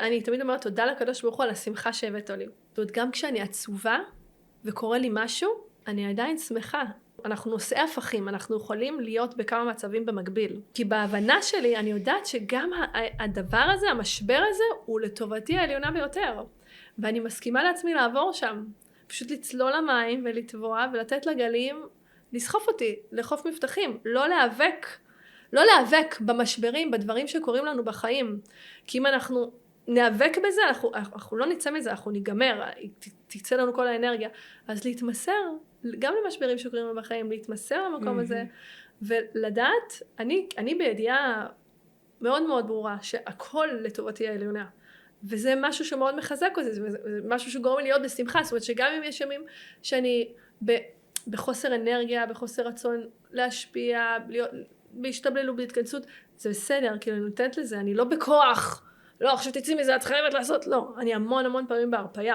אני תמיד אומרת תודה לקדוש ברוך הוא על השמחה שהבאת לי. זאת אומרת, גם כשאני עצובה וקורה לי משהו, אני עדיין שמחה. אנחנו נושאי הפכים, אנחנו יכולים להיות בכמה מצבים במקביל. כי בהבנה שלי אני יודעת שגם הדבר הזה, המשבר הזה, הוא לטובתי העליונה ביותר. ואני מסכימה לעצמי לעבור שם. פשוט לצלול למים ולטבוע ולתת לגלים לסחוף אותי, לחוף מבטחים. לא להיאבק במשברים, בדברים שקורים לנו בחיים. כי אם אנחנו ניאבק בזה, אנחנו לא נצא מזה, אנחנו ניגמר, תצא לנו כל האנרגיה. אז להתמסר, גם למשברים שקורים לנו בחיים, להתמסר למקום הזה, ולדעת, אני בידיעה מאוד מאוד ברורה, שהכל לטובתי העליונה. וזה משהו שמאוד מחזק אותי, זה משהו שגורם לי להיות בשמחה, זאת אומרת שגם אם יש ימים שאני בחוסר אנרגיה, בחוסר רצון להשפיע, בהשתבללות, בהתכנסות, זה בסדר, כאילו אני נותנת לזה, אני לא בכוח, לא, עכשיו תצאי מזה, את חייבת לעשות, לא, אני המון פעמים בהרפאיה.